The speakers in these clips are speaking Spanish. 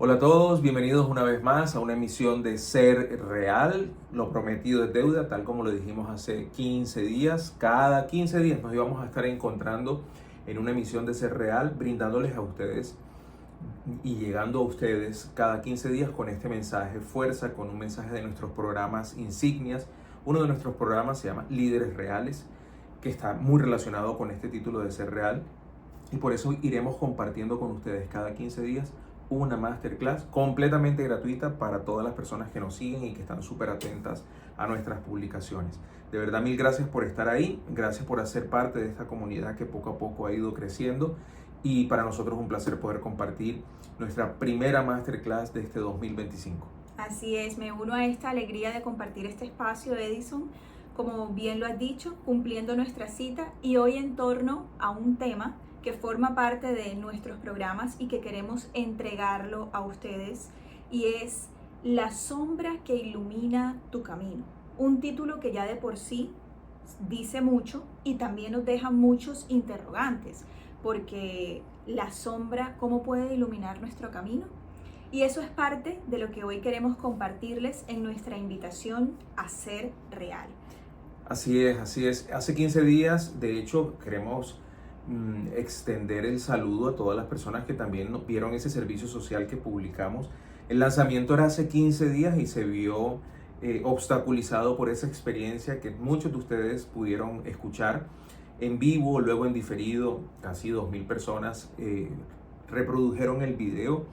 Hola a todos, bienvenidos una vez más a una emisión de Ser Real, lo prometido es deuda, tal como lo dijimos hace 15 días. Cada 15 días nos íbamos a estar encontrando en una emisión de Ser Real, brindándoles a ustedes y llegando a ustedes cada 15 días con este mensaje fuerza, con un mensaje de nuestros programas insignias. Uno de nuestros programas se llama Líderes Reales, que está muy relacionado con este título de Ser Real, y por eso iremos compartiendo con ustedes cada 15 días una masterclass completamente gratuita para todas las personas que nos siguen y que están súper atentas a nuestras publicaciones. De verdad, mil gracias por estar ahí, gracias por hacer parte de esta comunidad que poco a poco ha ido creciendo, y para nosotros es un placer poder compartir nuestra primera masterclass de este 2025. Así es, me uno a esta alegría de compartir este espacio, Edison, como bien lo has dicho, cumpliendo nuestra cita, y hoy en torno a un tema que forma parte de nuestros programas y que queremos entregarlo a ustedes, y es La sombra que ilumina tu camino. Un título que ya de por sí dice mucho y también nos deja muchos interrogantes, porque la sombra, ¿cómo puede iluminar nuestro camino? Y eso es parte de lo que hoy queremos compartirles en nuestra invitación a Ser Real. Así es, así es. Hace 15 días, de hecho, queremos extender el saludo a todas las personas que también nos vieron ese servicio social que publicamos. El lanzamiento era hace 15 días y se vio obstaculizado por esa experiencia que muchos de ustedes pudieron escuchar en vivo, luego en diferido. Casi 2,000 personas reprodujeron el video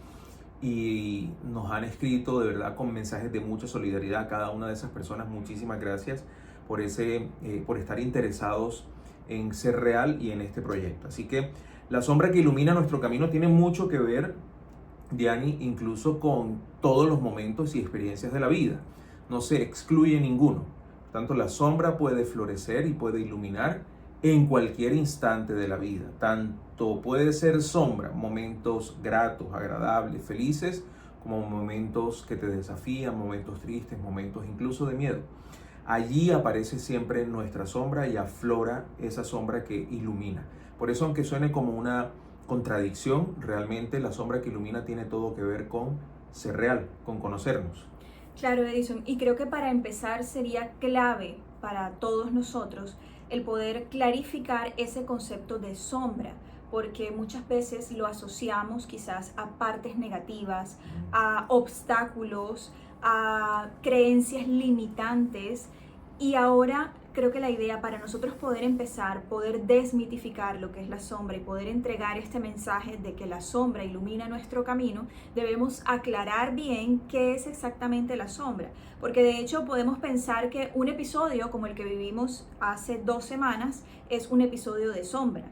y nos han escrito de verdad con mensajes de mucha solidaridad a cada una de esas personas. Muchísimas gracias por estar interesados en Ser Real y en este proyecto. Así que la sombra que ilumina nuestro camino tiene mucho que ver, Diani, incluso con todos los momentos y experiencias de la vida. No se excluye ninguno. Por tanto, la sombra puede florecer y puede iluminar en cualquier instante de la vida. Tanto puede ser sombra, momentos gratos, agradables, felices, como momentos que te desafían, momentos tristes, momentos incluso de miedo. Allí aparece siempre nuestra sombra y aflora esa sombra que ilumina. Por eso, aunque suene como una contradicción, realmente la sombra que ilumina tiene todo que ver con ser real, con conocernos. Claro, Edison, y creo que para empezar sería clave para todos nosotros el poder clarificar ese concepto de sombra, porque muchas veces lo asociamos quizás a partes negativas, a obstáculos, a creencias limitantes. Y ahora creo que la idea para nosotros poder empezar, poder desmitificar lo que es la sombra y poder entregar este mensaje de que la sombra ilumina nuestro camino, debemos aclarar bien qué es exactamente la sombra. Porque de hecho podemos pensar que un episodio como el que vivimos hace 2 semanas es un episodio de sombra.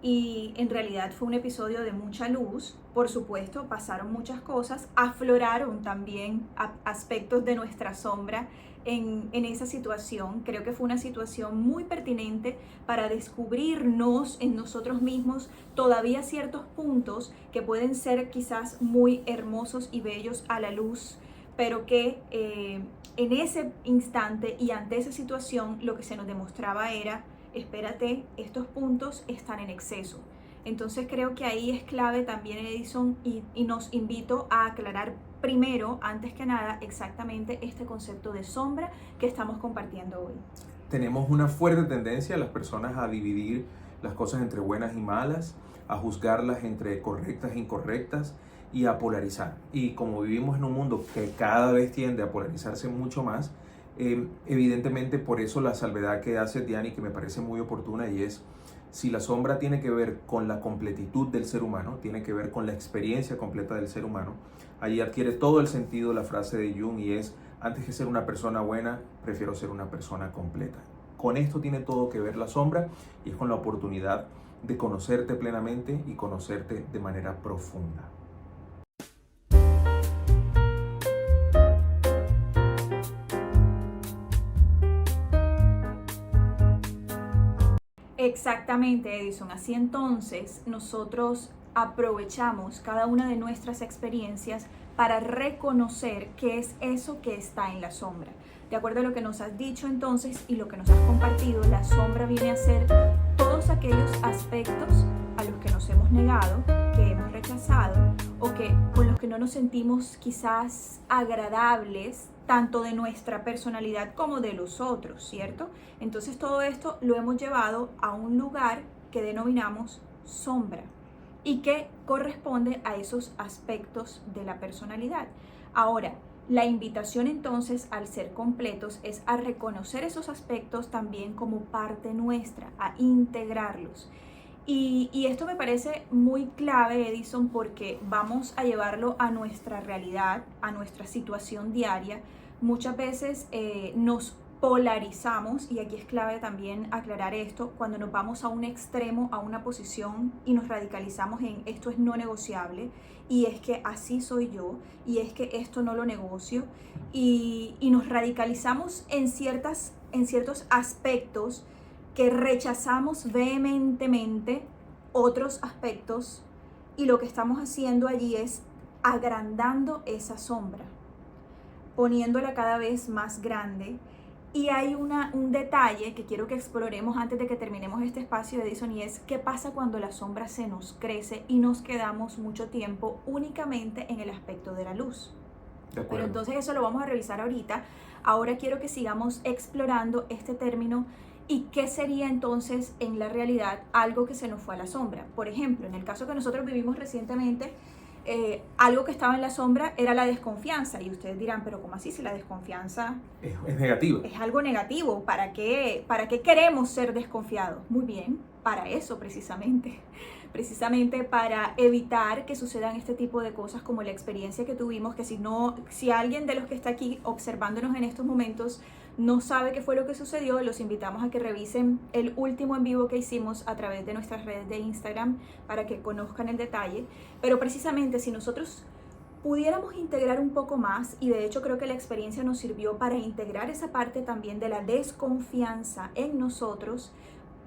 Y en realidad fue un episodio de mucha luz. Por supuesto, pasaron muchas cosas, afloraron también aspectos de nuestra sombra en esa situación. Creo que fue una situación muy pertinente para descubrirnos en nosotros mismos todavía ciertos puntos que pueden ser quizás muy hermosos y bellos a la luz, pero que en ese instante y ante esa situación lo que se nos demostraba era: espérate, estos puntos están en exceso. Entonces creo que ahí es clave también, Edison, y nos invito a aclarar primero, antes que nada, exactamente este concepto de sombra que estamos compartiendo hoy. Tenemos una fuerte tendencia las personas a dividir las cosas entre buenas y malas, a juzgarlas entre correctas e incorrectas y a polarizar. Y como vivimos en un mundo que cada vez tiende a polarizarse mucho más, evidentemente por eso la salvedad que hace Diani, que me parece muy oportuna, y es: si la sombra tiene que ver con la completitud del ser humano, tiene que ver con la experiencia completa del ser humano, allí adquiere todo el sentido la frase de Jung, y es: antes que ser una persona buena, prefiero ser una persona completa. Con esto tiene todo que ver la sombra, y es con la oportunidad de conocerte plenamente y conocerte de manera profunda. Exactamente, Edison. Así entonces nosotros aprovechamos cada una de nuestras experiencias para reconocer qué es eso que está en la sombra. De acuerdo a lo que nos has dicho entonces y lo que nos has compartido, la sombra viene a ser todos aquellos aspectos a los que nos hemos negado, que hemos rechazado, o que con los que no nos sentimos quizás agradables, tanto de nuestra personalidad como de los otros, ¿cierto? Entonces todo esto lo hemos llevado a un lugar que denominamos sombra y que corresponde a esos aspectos de la personalidad. Ahora, la invitación entonces al ser completos es a reconocer esos aspectos también como parte nuestra, a integrarlos. Y esto me parece muy clave, Edison, porque vamos a llevarlo a nuestra realidad, a nuestra situación diaria. Muchas veces nos polarizamos, y aquí es clave también aclarar esto, cuando nos vamos a un extremo, a una posición y nos radicalizamos en esto es no negociable, y es que así soy yo, y es que esto no lo negocio, y nos radicalizamos en ciertos aspectos que rechazamos vehementemente otros aspectos, y lo que estamos haciendo allí es agrandando esa sombra, poniéndola cada vez más grande. Y hay un detalle que quiero que exploremos antes de que terminemos este espacio de Edison, y es qué pasa cuando la sombra se nos crece y nos quedamos mucho tiempo únicamente en el aspecto de la luz. Pero entonces eso lo vamos a revisar ahorita. Ahora quiero que sigamos explorando este término y qué sería entonces en la realidad algo que se nos fue a la sombra. Por ejemplo, en el caso que nosotros vivimos recientemente, algo que estaba en la sombra era la desconfianza. Y ustedes dirán, pero ¿cómo así si la desconfianza es negativa? Es algo negativo. ¿Para qué queremos ser desconfiados? Muy bien, para eso precisamente. Precisamente para evitar que sucedan este tipo de cosas como la experiencia que tuvimos, que si alguien de los que está aquí observándonos en estos momentos no sabe qué fue lo que sucedió, los invitamos a que revisen el último en vivo que hicimos a través de nuestras redes de Instagram para que conozcan el detalle. Pero precisamente si nosotros pudiéramos integrar un poco más, y de hecho creo que la experiencia nos sirvió para integrar esa parte también de la desconfianza en nosotros,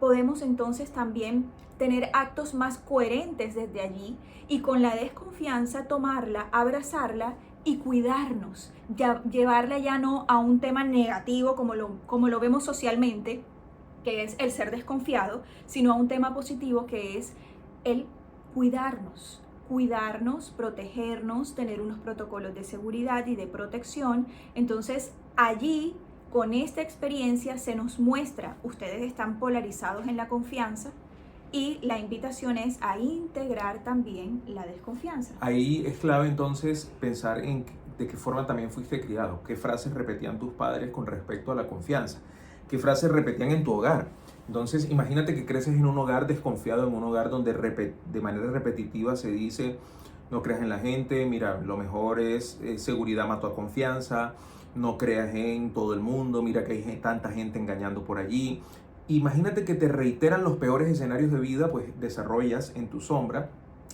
podemos entonces también tener actos más coherentes desde allí, y con la desconfianza tomarla, abrazarla y cuidarnos, llevarla ya no a un tema negativo como lo vemos socialmente, que es el ser desconfiado, sino a un tema positivo que es el cuidarnos, protegernos, tener unos protocolos de seguridad y de protección. Entonces allí, con esta experiencia se nos muestra, ustedes están polarizados en la confianza, y la invitación es a integrar también la desconfianza. Ahí es clave entonces pensar en de qué forma también fuiste criado, qué frases repetían tus padres con respecto a la confianza, qué frases repetían en tu hogar. Entonces imagínate que creces en un hogar desconfiado, en un hogar donde de manera repetitiva se dice no creas en la gente, mira, lo mejor es seguridad mató a confianza, no creas en todo el mundo, mira que hay tanta gente engañando por allí. Imagínate que te reiteran los peores escenarios de vida, pues desarrollas en tu sombra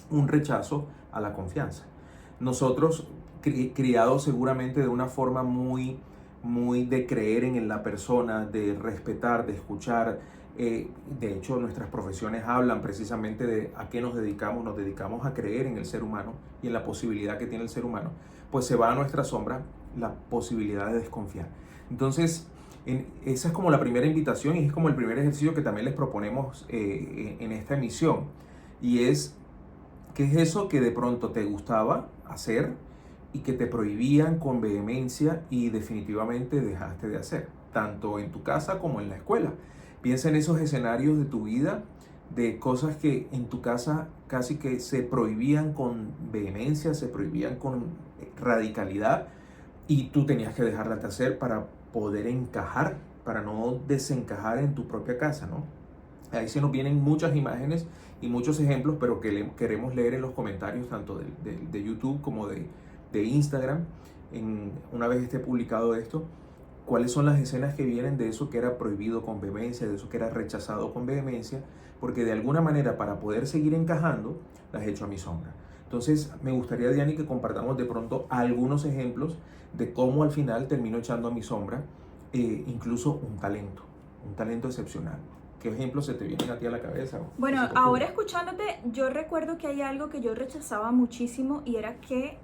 un rechazo a la confianza. Nosotros, criados seguramente de una forma muy de creer en la persona, de respetar, de escuchar. De hecho, nuestras profesiones hablan precisamente de a qué nos dedicamos a creer en el ser humano y en la posibilidad que tiene el ser humano, pues se va a nuestra sombra la posibilidad de desconfiar. Entonces, esa es como la primera invitación, y es como el primer ejercicio que también les proponemos en esta emisión, y es ¿qué es eso que de pronto te gustaba hacer y que te prohibían con vehemencia y definitivamente dejaste de hacer, tanto en tu casa como en la escuela? Piensa en esos escenarios de tu vida, de cosas que en tu casa casi que se prohibían con vehemencia, se prohibían con radicalidad, y tú tenías que dejarlas de hacer para poder encajar, para no desencajar en tu propia casa, ¿no? Ahí se nos vienen muchas imágenes y muchos ejemplos, pero que queremos leer en los comentarios tanto de YouTube como de Instagram, una vez esté publicado esto, cuáles son las escenas que vienen de eso que era prohibido con vehemencia, de eso que era rechazado con vehemencia, porque de alguna manera para poder seguir encajando, las he hecho a mi sombra. Entonces me gustaría, Diani, que compartamos de pronto algunos ejemplos de cómo al final termino echando a mi sombra incluso un talento excepcional. ¿Qué ejemplos se te vienen a ti a la cabeza? Bueno, ahora escuchándote, yo recuerdo que hay algo que yo rechazaba muchísimo, y era que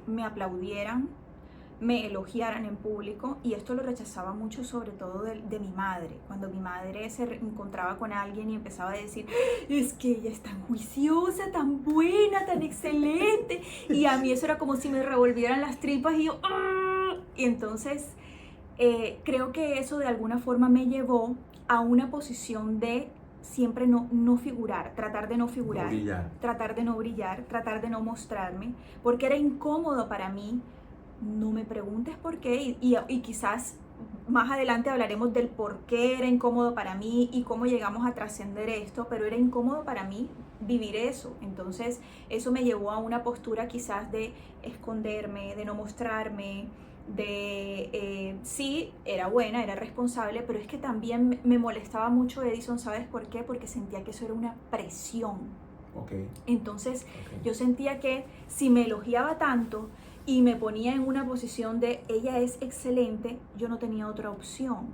me aplaudieran, me elogiaran en público, y esto lo rechazaba mucho, sobre todo de mi madre. Cuando mi madre se encontraba con alguien y empezaba a decir, es que ella es tan juiciosa, tan buena, tan excelente, y a mí eso era como si me revolvieran las tripas y yo, ¡ah! Y entonces creo que eso de alguna forma me llevó a una posición de siempre no figurar, tratar de no figurar, No brillar. tratar de no brillar, tratar de no mostrarme, porque era incómodo para mí. No me preguntes por qué, y quizás más adelante hablaremos del por qué era incómodo para mí y cómo llegamos a trascender esto, pero era incómodo para mí vivir eso. Entonces eso me llevó a una postura quizás de esconderme, de no mostrarme, sí, era buena, era responsable, pero es que también me molestaba mucho Edison. ¿Sabes por qué? Porque sentía que eso era una presión. Okay. Entonces Okay. yo sentía que si me elogiaba tanto y me ponía en una posición de ella es excelente, yo no tenía otra opción.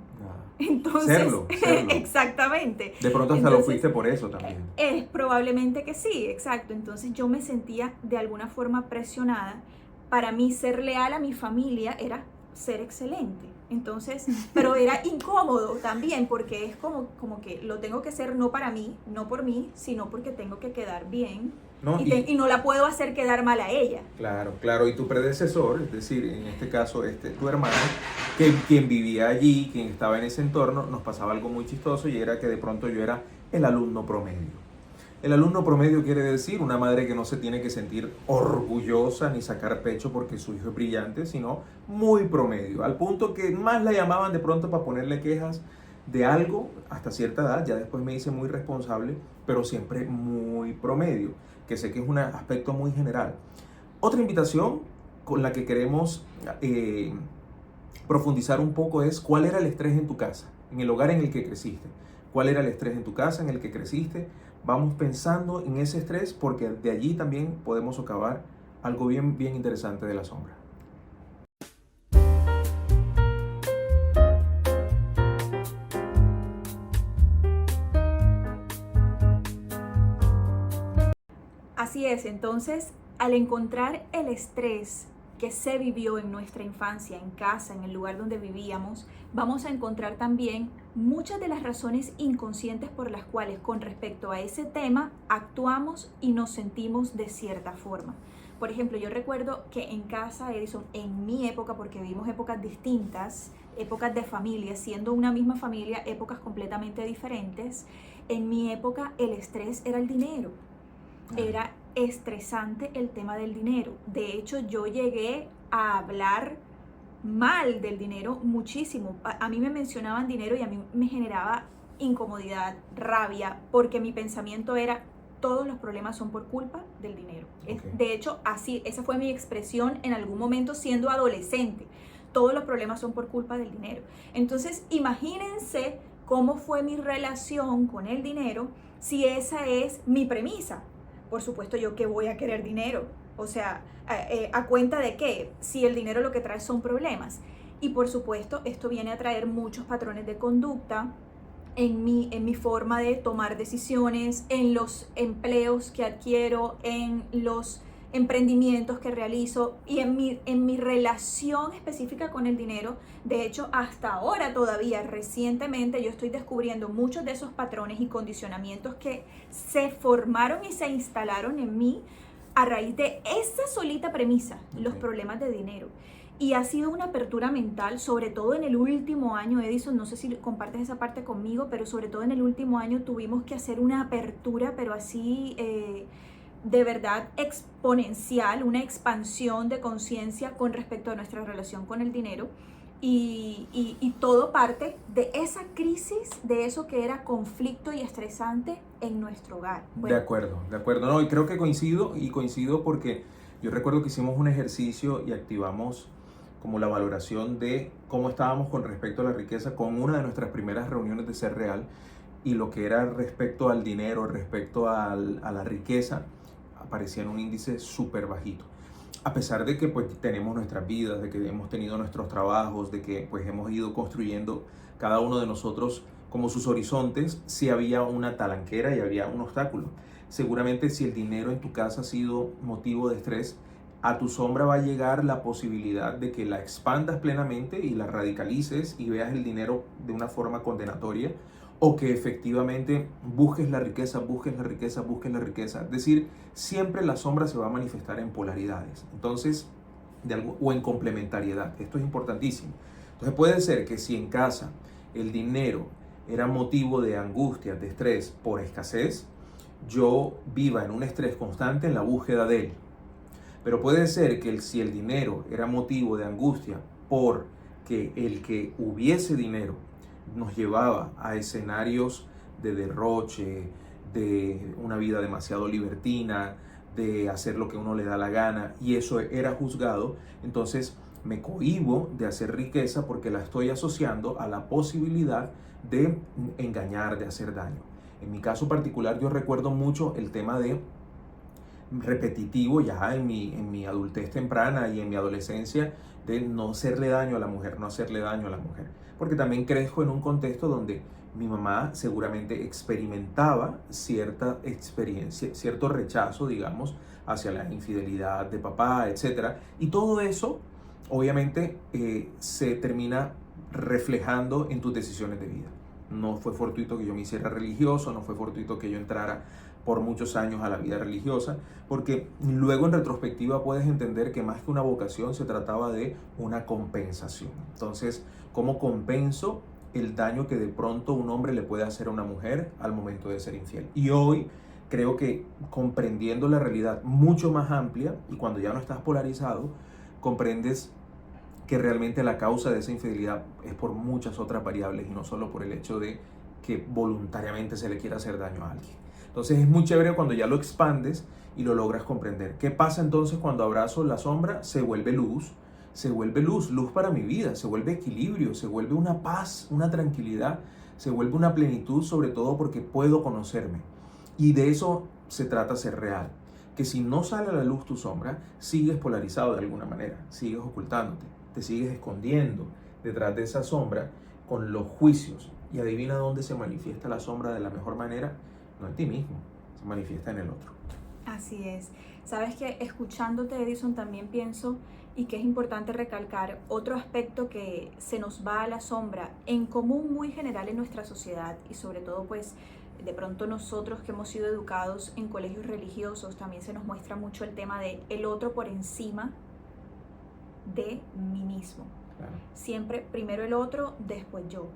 Entonces, serlo. exactamente. De pronto hasta lo fuiste por eso también. Es probablemente que sí, exacto. Entonces yo me sentía de alguna forma presionada. Para mí ser leal a mi familia era ser excelente. Entonces, pero era incómodo también, porque es como que lo tengo que hacer no para mí, no por mí, sino porque tengo que quedar bien. No, Y no la puedo hacer quedar mal a ella. Claro. Y tu predecesor, es decir, en este caso tu hermano, quien vivía allí, quien estaba en ese entorno, nos pasaba algo muy chistoso, y era que de pronto yo era el alumno promedio. El alumno promedio quiere decir una madre que no se tiene que sentir orgullosa ni sacar pecho porque su hijo es brillante, sino muy promedio, al punto que más la llamaban de pronto para ponerle quejas de algo hasta cierta edad. Ya después me hice muy responsable, pero siempre muy promedio, que sé que es un aspecto muy general. Otra invitación con la que queremos profundizar un poco es: ¿cuál era el estrés en tu casa, en el hogar en el que creciste? ¿Cuál era el estrés en tu casa en el que creciste? Vamos pensando en ese estrés, porque de allí también podemos socavar algo bien interesante de la sombra. Así es. Entonces, al encontrar el estrés que se vivió en nuestra infancia, en casa, en el lugar donde vivíamos, vamos a encontrar también muchas de las razones inconscientes por las cuales con respecto a ese tema actuamos y nos sentimos de cierta forma. Por ejemplo, yo recuerdo que en casa, Edison, en mi época, porque vivimos épocas distintas, épocas de familia, siendo una misma familia, épocas completamente diferentes, en mi época el estrés era el dinero. Era estresante el tema del dinero. De hecho, yo llegué a hablar mal del dinero muchísimo. A mí me mencionaban dinero y a mí me generaba incomodidad, rabia, porque mi pensamiento era: todos los problemas son por culpa del dinero. Okay. De hecho, así, esa fue mi expresión en algún momento siendo adolescente. Todos los problemas son por culpa del dinero. Entonces, imagínense cómo fue mi relación con el dinero si esa es mi premisa. Por supuesto, yo que voy a querer dinero. O sea, ¿a cuenta de qué? Si el dinero lo que trae son problemas. Y por supuesto, esto viene a traer muchos patrones de conducta en mi forma de tomar decisiones, en los empleos que adquiero, en los emprendimientos que realizo y en mi relación específica con el dinero. De hecho, hasta ahora todavía, recientemente, yo estoy descubriendo muchos de esos patrones y condicionamientos que se formaron y se instalaron en mí a raíz de esa solita premisa, los problemas de dinero. Y ha sido una apertura mental, sobre todo en el último año, Edison, no sé si compartes esa parte conmigo, pero sobre todo en el último año tuvimos que hacer una apertura, pero así de verdad exponencial, una expansión de conciencia con respecto a nuestra relación con el dinero. Y todo parte de esa crisis, de eso que era conflicto y estresante en nuestro hogar. Bueno. De acuerdo. No, y creo que coincido porque yo recuerdo que hicimos un ejercicio y activamos como la valoración de cómo estábamos con respecto a la riqueza con una de nuestras primeras reuniones de Ser Real, y lo que era respecto al dinero, respecto a la riqueza, aparecía en un índice súper bajito. A pesar de que pues tenemos nuestras vidas, de que hemos tenido nuestros trabajos, de que pues hemos ido construyendo cada uno de nosotros como sus horizontes, sí había una talanquera y había un obstáculo. Seguramente si el dinero en tu casa ha sido motivo de estrés, a tu sombra va a llegar la posibilidad de que la expandas plenamente y la radicalices y veas el dinero de una forma condenatoria, o que efectivamente busques la riqueza, busques la riqueza, busques la riqueza. Es decir, siempre la sombra se va a manifestar en polaridades. Entonces, o en complementariedad. Esto es importantísimo. Entonces puede ser que si en casa el dinero era motivo de angustia, de estrés por escasez, yo viva en un estrés constante en la búsqueda de él. Pero puede ser que si el dinero era motivo de angustia porque el que hubiese dinero nos llevaba a escenarios de derroche, de una vida demasiado libertina, de hacer lo que uno le da la gana, y eso era juzgado, entonces me cohíbo de hacer riqueza porque la estoy asociando a la posibilidad de engañar, de hacer daño. En mi caso particular, yo recuerdo mucho el tema de repetitivo ya en mi adultez temprana y en mi adolescencia, de no hacerle daño a la mujer, no hacerle daño a la mujer. Porque también crezco en un contexto donde mi mamá seguramente experimentaba cierta experiencia, cierto rechazo, digamos, hacia la infidelidad de papá, etc. Y todo eso, obviamente, se termina reflejando en tus decisiones de vida. No fue fortuito que yo me hiciera religioso, no fue fortuito que yo entrara por muchos años a la vida religiosa, porque luego en retrospectiva puedes entender que más que una vocación se trataba de una compensación. Entonces, ¿cómo compenso el daño que de pronto un hombre le puede hacer a una mujer al momento de ser infiel? Y hoy creo que comprendiendo la realidad mucho más amplia, y cuando ya no estás polarizado, comprendes que realmente la causa de esa infidelidad es por muchas otras variables y no solo por el hecho de que voluntariamente se le quiera hacer daño a alguien. Entonces es muy chévere cuando ya lo expandes y lo logras comprender. ¿Qué pasa entonces cuando abrazo la sombra? Se vuelve luz, luz para mi vida, se vuelve equilibrio, se vuelve una paz, una tranquilidad, se vuelve una plenitud, sobre todo porque puedo conocerme. Y de eso se trata ser real. Que si no sale a la luz tu sombra, sigues polarizado de alguna manera, sigues ocultándote, te sigues escondiendo detrás de esa sombra con los juicios. Y adivina dónde se manifiesta la sombra de la mejor manera. No en ti mismo, se manifiesta en el otro. Así es. Sabes que escuchándote, Edison, también pienso, y que es importante recalcar, otro aspecto que se nos va a la sombra en común muy general en nuestra sociedad, y sobre todo pues de pronto nosotros que hemos sido educados en colegios religiosos, también se nos muestra mucho el tema de el otro por encima de mí mismo. Claro. Siempre primero el otro, después yo.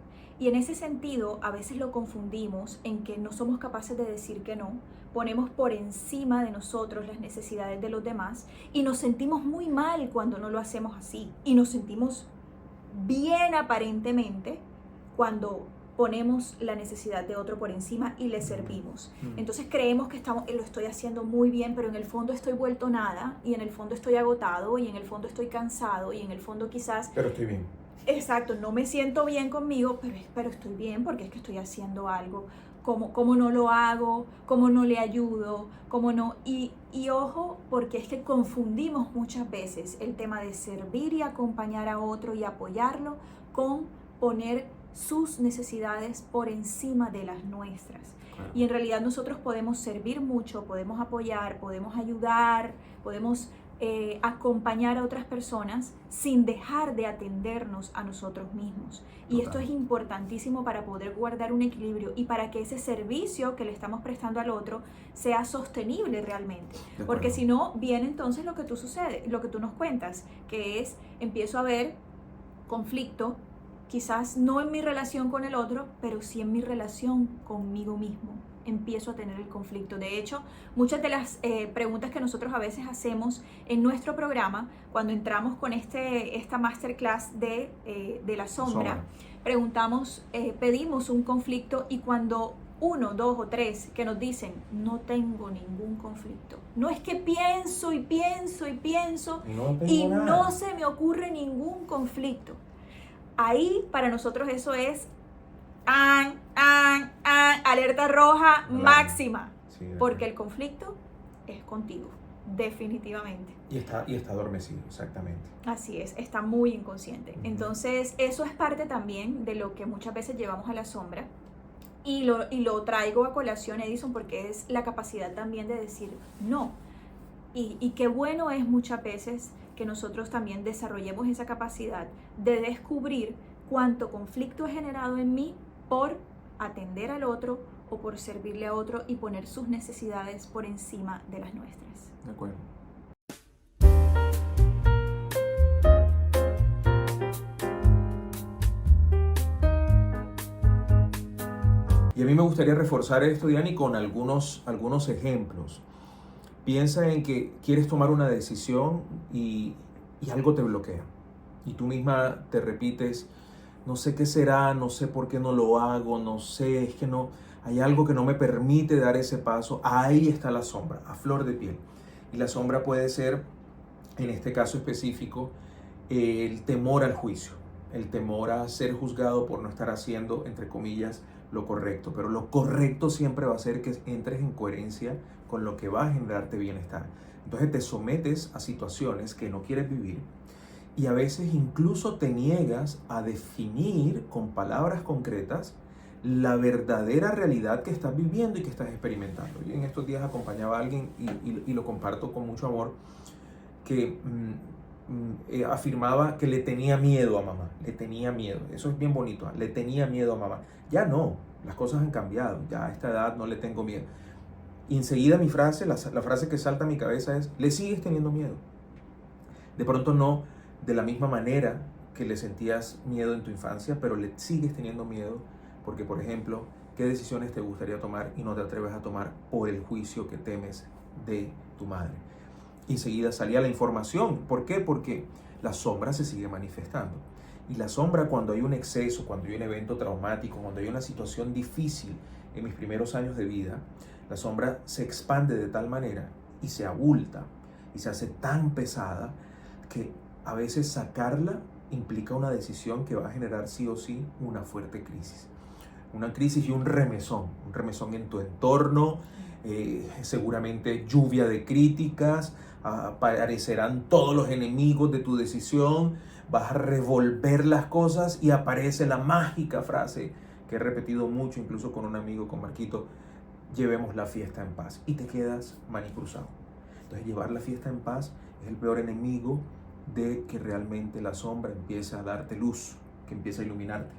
Y en ese sentido, a veces lo confundimos en que no somos capaces de decir que no, ponemos por encima de nosotros las necesidades de los demás y nos sentimos muy mal cuando no lo hacemos así. Y nos sentimos bien aparentemente cuando ponemos la necesidad de otro por encima y le servimos. Entonces creemos que lo estoy haciendo muy bien, pero en el fondo estoy vuelto nada, y en el fondo estoy agotado, y en el fondo estoy cansado, y en el fondo quizás... Pero estoy bien. Exacto, no me siento bien conmigo, pero estoy bien porque es que estoy haciendo algo. ¿Cómo no lo hago? ¿Cómo no le ayudo? ¿Cómo no? Y ojo, porque es que confundimos muchas veces el tema de servir y acompañar a otro y apoyarlo con poner sus necesidades por encima de las nuestras. Claro. Y en realidad nosotros podemos servir mucho, podemos apoyar, podemos ayudar, podemos acompañar a otras personas sin dejar de atendernos a nosotros mismos. Y esto es importantísimo para poder guardar un equilibrio y para que ese servicio que le estamos prestando al otro sea sostenible realmente. Porque si no, viene entonces lo que tú nos cuentas, que es, empiezo a ver conflicto, quizás no en mi relación con el otro, pero sí en mi relación conmigo mismo. Empiezo a tener el conflicto. De hecho, muchas de las preguntas que nosotros a veces hacemos en nuestro programa, cuando entramos con esta masterclass de la sombra, preguntamos, pedimos un conflicto, y cuando 1, 2 o 3 que nos dicen, no tengo ningún conflicto. No es que pienso y pienso y pienso y no se me ocurre ningún conflicto. Ahí para nosotros eso es alerta roja máxima, sí, porque el conflicto es contigo, definitivamente. Y está adormecido, exactamente. Así es, está muy inconsciente. Entonces eso es parte también de lo que muchas veces llevamos a la sombra, y lo traigo a colación, Edison, porque es la capacidad también de decir no. Y qué bueno es muchas veces que nosotros también desarrollemos esa capacidad de descubrir cuánto conflicto he generado en mí por atender al otro o por servirle a otro y poner sus necesidades por encima de las nuestras. De acuerdo. Y a mí me gustaría reforzar esto, Diani, con algunos ejemplos. Piensa en que quieres tomar una decisión y algo te bloquea. Y tú misma te repites, no sé qué será, no sé por qué no lo hago, no sé, es que no, hay algo que no me permite dar ese paso. Ahí está la sombra, a flor de piel. Y la sombra puede ser, en este caso específico, el temor al juicio, el temor a ser juzgado por no estar haciendo, entre comillas, lo correcto. Pero lo correcto siempre va a ser que entres en coherencia con lo que va a generarte bienestar. Entonces te sometes a situaciones que no quieres vivir y a veces incluso te niegas a definir con palabras concretas la verdadera realidad que estás viviendo y que estás experimentando. Yo en estos días acompañaba a alguien y lo comparto con mucho amor, que afirmaba que le tenía miedo a mamá, le tenía miedo. Eso es bien bonito, le tenía miedo a mamá. Ya no, las cosas han cambiado, ya a esta edad no le tengo miedo. Y enseguida mi frase, la frase que salta a mi cabeza es, ¿le sigues teniendo miedo? De pronto no de la misma manera que le sentías miedo en tu infancia, pero le sigues teniendo miedo porque, por ejemplo, ¿qué decisiones te gustaría tomar y no te atreves a tomar por el juicio que temes de tu madre? Y enseguida salía la información. ¿Por qué? Porque la sombra se sigue manifestando. Y la sombra, cuando hay un exceso, cuando hay un evento traumático, cuando hay una situación difícil en mis primeros años de vida, la sombra se expande de tal manera y se abulta y se hace tan pesada que a veces sacarla implica una decisión que va a generar sí o sí una fuerte crisis. Una crisis y un remesón en tu entorno, seguramente lluvia de críticas, aparecerán todos los enemigos de tu decisión, vas a revolver las cosas y aparece la mágica frase que he repetido mucho, incluso con un amigo, con Marquito, llevemos la fiesta en paz, y te quedas manicruzado. Entonces llevar la fiesta en paz es el peor enemigo de que realmente la sombra empiece a darte luz, que empiece a iluminarte.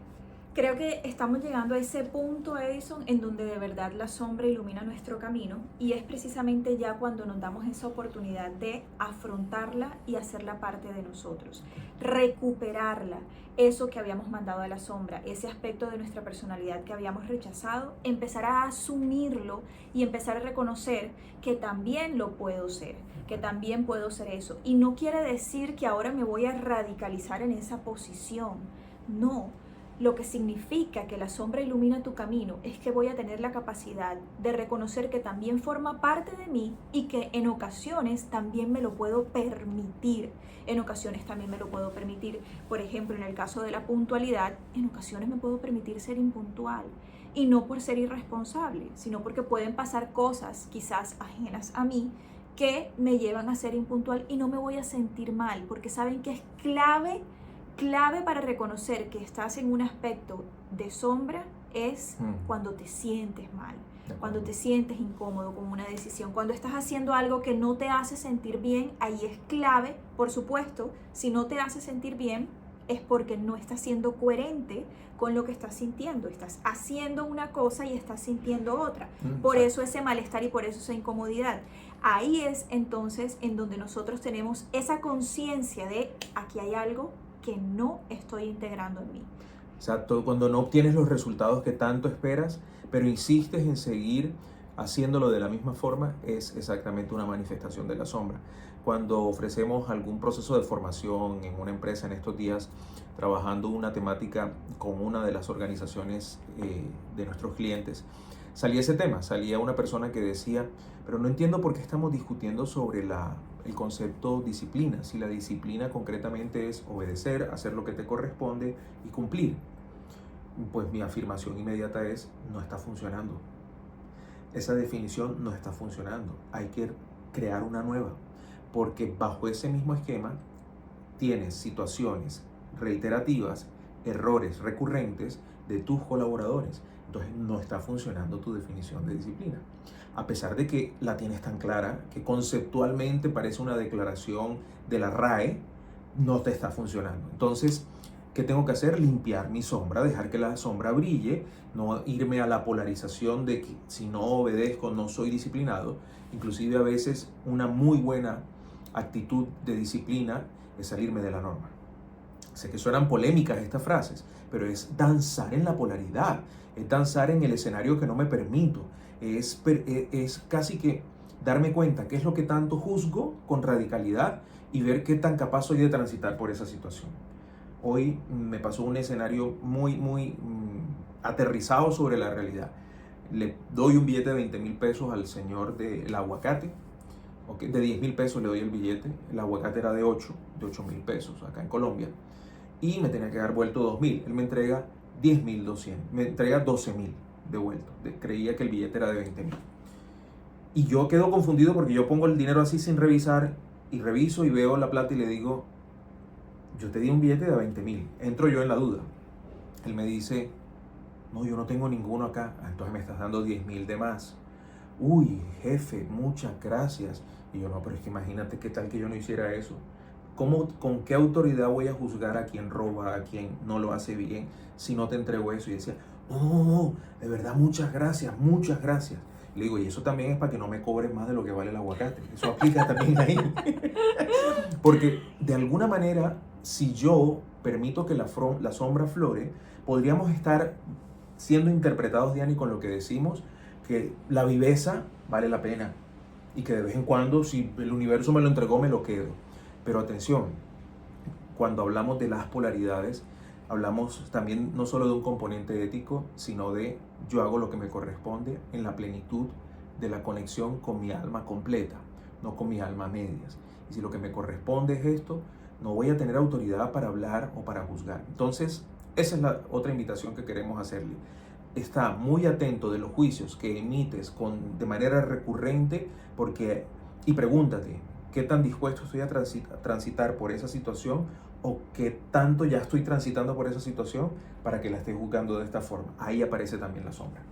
Creo que estamos llegando a ese punto, Edison, en donde de verdad la sombra ilumina nuestro camino, y es precisamente ya cuando nos damos esa oportunidad de afrontarla y hacerla parte de nosotros, recuperarla, eso que habíamos mandado a la sombra, ese aspecto de nuestra personalidad que habíamos rechazado, empezar a asumirlo y empezar a reconocer que también lo puedo ser, que también puedo ser eso. Y no quiere decir que ahora me voy a radicalizar en esa posición, no. Lo que significa que la sombra ilumina tu camino es que voy a tener la capacidad de reconocer que también forma parte de mí y que en ocasiones también me lo puedo permitir. En ocasiones también me lo puedo permitir. Por ejemplo, en el caso de la puntualidad, en ocasiones me puedo permitir ser impuntual. Y no por ser irresponsable, sino porque pueden pasar cosas quizás ajenas a mí que me llevan a ser impuntual y no me voy a sentir mal, porque saben que es clave para reconocer que estás en un aspecto de sombra es cuando te sientes mal, cuando te sientes incómodo con una decisión, cuando estás haciendo algo que no te hace sentir bien. Ahí es clave, por supuesto. Si no te hace sentir bien es porque no estás siendo coherente con lo que estás sintiendo. Estás haciendo una cosa y estás sintiendo otra. Por eso ese malestar y por eso esa incomodidad. Ahí es entonces en donde nosotros tenemos esa conciencia de aquí hay algo que no estoy integrando en mí. Exacto, cuando no obtienes los resultados que tanto esperas, pero insistes en seguir haciéndolo de la misma forma, es exactamente una manifestación de la sombra. Cuando ofrecemos algún proceso de formación en una empresa, en estos días, trabajando una temática con una de las organizaciones de nuestros clientes, salía ese tema, salía una persona que decía, pero no entiendo por qué estamos discutiendo sobre el concepto disciplina, si la disciplina concretamente es obedecer, hacer lo que te corresponde y cumplir. Pues mi afirmación inmediata es, no está funcionando. Esa definición no está funcionando. Hay que crear una nueva, porque bajo ese mismo esquema tienes situaciones reiterativas, errores recurrentes, de tus colaboradores. Entonces no está funcionando tu definición de disciplina. A pesar de que la tienes tan clara, que conceptualmente parece una declaración de la RAE, no te está funcionando. Entonces, ¿qué tengo que hacer? Limpiar mi sombra, dejar que la sombra brille, no irme a la polarización de que si no obedezco no soy disciplinado. Inclusive a veces una muy buena actitud de disciplina es salirme de la norma. Sé que suenan polémicas estas frases, pero es danzar en la polaridad, es danzar en el escenario que no me permito, es casi que darme cuenta qué es lo que tanto juzgo con radicalidad y ver qué tan capaz soy de transitar por esa situación. Hoy me pasó un escenario muy aterrizado sobre la realidad. Le doy un billete de 20,000 pesos al señor del aguacate. Okay, de 10,000 pesos le doy el billete. El aguacate era de 8,000 pesos acá en Colombia. Y me tenía que dar vuelto 2,000. Él me entrega 10,200. Me entrega 12,000 de vuelto. Creía que el billete era de 20,000. Y yo quedo confundido porque yo pongo el dinero así sin revisar. Y reviso y veo la plata y le digo, yo te di un billete de 20,000. Entro yo en la duda. Él me dice, no, yo no tengo ninguno acá. Entonces me estás dando 10,000 de más. Uy, jefe, muchas gracias. Y yo, no, pero es que imagínate qué tal que yo no hiciera eso. ¿Con qué autoridad voy a juzgar a quien roba, a quien no lo hace bien, si no te entrego eso? Y decía, no, de verdad, muchas gracias, muchas gracias. Le digo, y eso también es para que no me cobres más de lo que vale el aguacate. Eso aplica también ahí. Porque de alguna manera, si yo permito que la sombra flore, podríamos estar siendo interpretados, Diani, con lo que decimos, que la viveza vale la pena y que de vez en cuando, si el universo me lo entregó, me lo quedo. Pero atención, cuando hablamos de las polaridades, hablamos también no solo de un componente ético, sino de yo hago lo que me corresponde en la plenitud de la conexión con mi alma completa, no con mi alma a medias. Y si lo que me corresponde es esto, no voy a tener autoridad para hablar o para juzgar. Entonces, esa es la otra invitación que queremos hacerle. Está muy atento de los juicios que emites de manera recurrente y pregúntate, ¿qué tan dispuesto estoy a transitar por esa situación o qué tanto ya estoy transitando por esa situación para que la esté juzgando de esta forma? Ahí aparece también la sombra.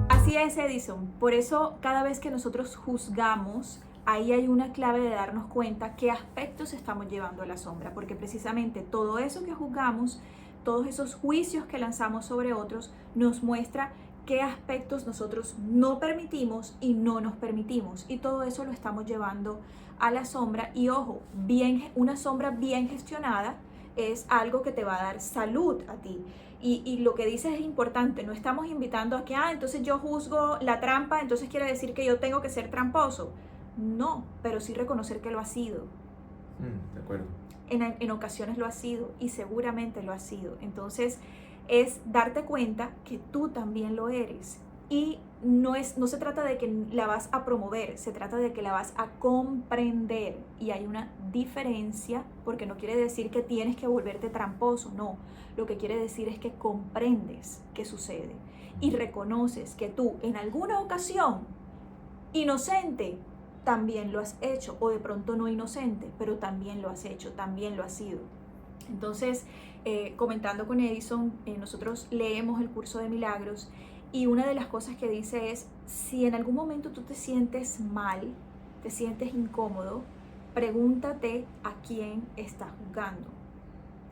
Así es, Edison. Por eso cada vez que nosotros juzgamos, ahí hay una clave de darnos cuenta qué aspectos estamos llevando a la sombra, porque precisamente todo eso que juzgamos, todos esos juicios que lanzamos sobre otros, nos muestra qué aspectos nosotros no permitimos y no nos permitimos. Y todo eso lo estamos llevando a la sombra. Y ojo, una sombra bien gestionada es algo que te va a dar salud a ti. Y lo que dices es importante, no estamos invitando a que, entonces yo juzgo la trampa, entonces quiere decir que yo tengo que ser tramposo. No, pero sí reconocer que lo ha sido. De acuerdo. En ocasiones lo ha sido y seguramente lo ha sido. Entonces es darte cuenta que tú también lo eres. Y no se trata de que la vas a promover, se trata de que la vas a comprender. Y hay una diferencia, porque no quiere decir que tienes que volverte tramposo, no. Lo que quiere decir es que comprendes qué sucede y reconoces que tú en alguna ocasión, inocente, también lo has hecho, o de pronto no inocente, pero también lo has hecho, también lo has sido. Entonces, comentando con Edison, nosotros leemos el curso de milagros y una de las cosas que dice es, si en algún momento tú te sientes mal, te sientes incómodo, pregúntate a quién estás juzgando,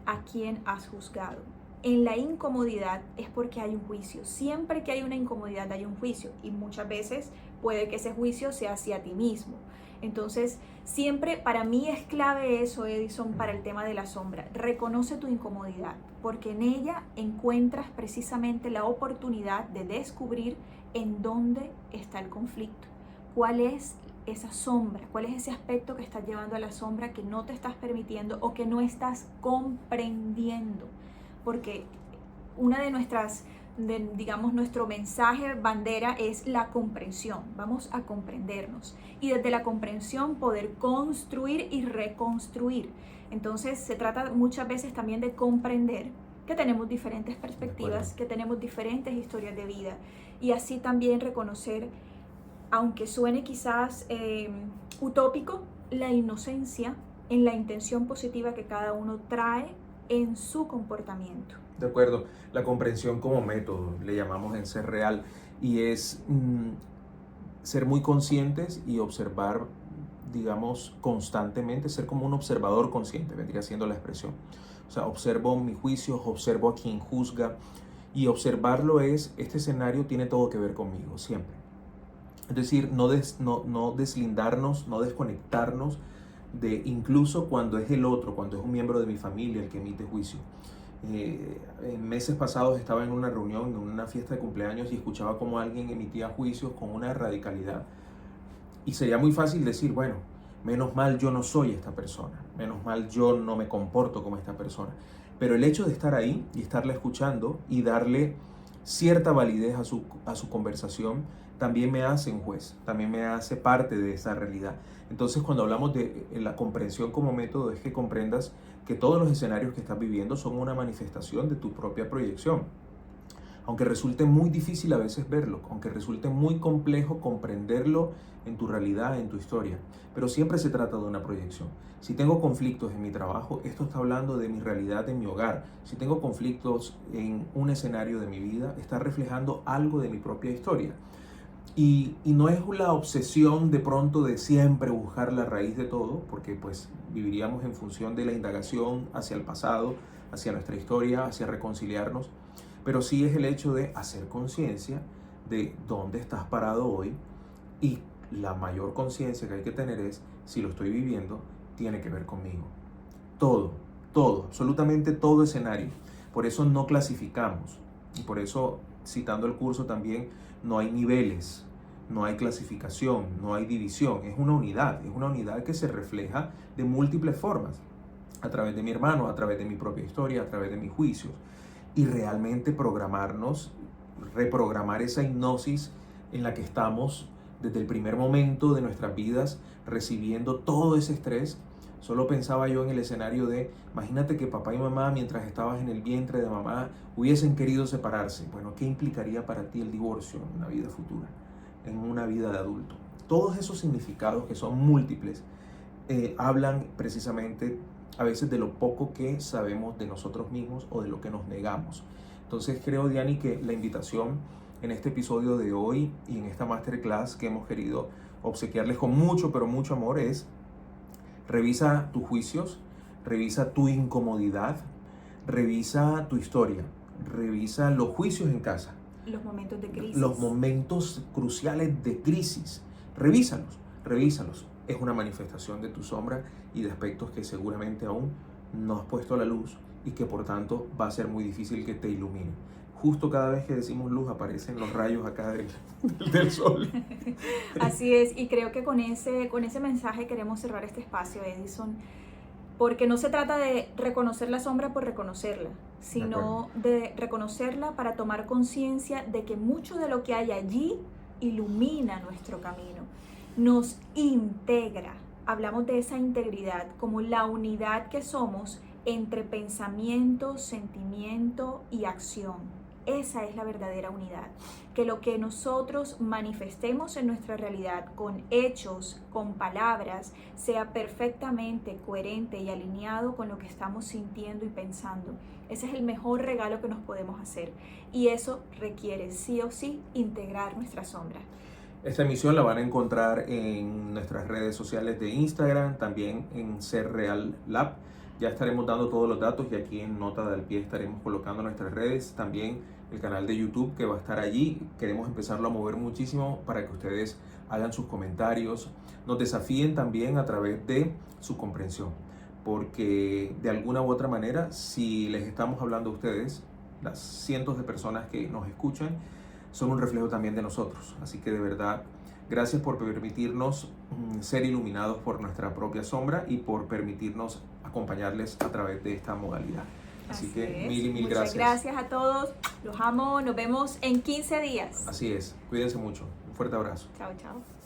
a quién has juzgado. En la incomodidad es porque hay un juicio. Siempre que hay una incomodidad hay un juicio y muchas veces puede que ese juicio sea hacia ti mismo. Entonces, siempre para mí es clave eso, Edison, para el tema de la sombra. Reconoce tu incomodidad, porque en ella encuentras precisamente la oportunidad de descubrir en dónde está el conflicto. ¿Cuál es esa sombra? ¿Cuál es ese aspecto que estás llevando a la sombra que no te estás permitiendo o que no estás comprendiendo? Porque una de nuestras, digamos, nuestro mensaje bandera es la comprensión. Vamos a comprendernos y desde la comprensión poder construir y reconstruir. Entonces se trata muchas veces también de comprender que tenemos diferentes perspectivas, que tenemos diferentes historias de vida y así también reconocer aunque suene quizás utópico, la inocencia en la intención positiva que cada uno trae en su comportamiento. De acuerdo, la comprensión como método, le llamamos en Ser Real, y es ser muy conscientes y observar, digamos, constantemente, ser como un observador consciente, vendría siendo la expresión. O sea, observo mis juicios, observo a quien juzga, y observarlo es, este escenario tiene todo que ver conmigo, siempre. Es decir, no deslindarnos, no desconectarnos de incluso cuando es el otro, cuando es un miembro de mi familia el que emite juicio. En meses pasados estaba en una reunión, en una fiesta de cumpleaños, y escuchaba cómo alguien emitía juicios con una radicalidad. Y sería muy fácil decir, bueno, menos mal yo no soy esta persona, menos mal yo no me comporto como esta persona. Pero el hecho de estar ahí y estarla escuchando y darle cierta validez a su conversación también me hace un juez, también me hace parte de esa realidad. Entonces, cuando hablamos de la comprensión como método, es que comprendas que todos los escenarios que estás viviendo son una manifestación de tu propia proyección. Aunque resulte muy difícil a veces verlo, aunque resulte muy complejo comprenderlo en tu realidad, en tu historia, pero siempre se trata de una proyección. Si tengo conflictos en mi trabajo, esto está hablando de mi realidad en mi hogar. Si tengo conflictos en un escenario de mi vida, está reflejando algo de mi propia historia. Y no es la obsesión de pronto de siempre buscar la raíz de todo, porque pues viviríamos en función de la indagación hacia el pasado, hacia nuestra historia, hacia reconciliarnos, pero sí es el hecho de hacer conciencia de dónde estás parado hoy, y la mayor conciencia que hay que tener es, si lo estoy viviendo, tiene que ver conmigo. Todo, absolutamente todo escenario. Por eso no clasificamos, y por eso, citando el curso también, no hay niveles, no hay clasificación, no hay división, es una unidad que se refleja de múltiples formas, a través de mi hermano, a través de mi propia historia, a través de mis juicios, y realmente programarnos, reprogramar esa hipnosis en la que estamos desde el primer momento de nuestras vidas, recibiendo todo ese estrés. Solo pensaba yo en el escenario de, imagínate que papá y mamá, mientras estabas en el vientre de mamá, hubiesen querido separarse. Bueno, ¿qué implicaría para ti el divorcio en una vida futura, en una vida de adulto? Todos esos significados, que son múltiples, hablan precisamente a veces de lo poco que sabemos de nosotros mismos o de lo que nos negamos. Entonces creo, Diani, que la invitación en este episodio de hoy y en esta masterclass que hemos querido obsequiarles con mucho, pero mucho amor es: revisa tus juicios, revisa tu incomodidad, revisa tu historia, revisa los juicios en casa. Los momentos de crisis. Los momentos cruciales de crisis. Revísalos. Es una manifestación de tu sombra y de aspectos que seguramente aún no has puesto a la luz, y que por tanto va a ser muy difícil que te ilumine. Justo cada vez que decimos luz aparecen los rayos acá del sol. Así es, y creo que con ese mensaje queremos cerrar este espacio, Edison, porque no se trata de reconocer la sombra por reconocerla, sino de reconocerla para tomar conciencia de que mucho de lo que hay allí ilumina nuestro camino, nos integra. Hablamos de esa integridad como la unidad que somos entre pensamiento, sentimiento y acción. Esa es la verdadera unidad, que lo que nosotros manifestemos en nuestra realidad con hechos, con palabras, sea perfectamente coherente y alineado con lo que estamos sintiendo y pensando. Ese es el mejor regalo que nos podemos hacer, y eso requiere sí o sí integrar nuestra sombra. Esta emisión la van a encontrar en nuestras redes sociales de Instagram, también en Ser Real Lab. Ya estaremos dando todos los datos, y aquí en nota de al pie estaremos colocando nuestras redes, también el canal de YouTube que va a estar allí. Queremos empezarlo a mover muchísimo para que ustedes hagan sus comentarios, nos desafíen también a través de su comprensión, porque de alguna u otra manera, si les estamos hablando a ustedes, las cientos de personas que nos escuchan, son un reflejo también de nosotros. Así que de verdad, gracias por permitirnos ser iluminados por nuestra propia sombra y por permitirnos acompañarles a través de esta modalidad. Así que mil Muchas gracias a todos, los amo, nos vemos en 15 días. Así es, cuídense mucho, un fuerte abrazo. Chao, chao.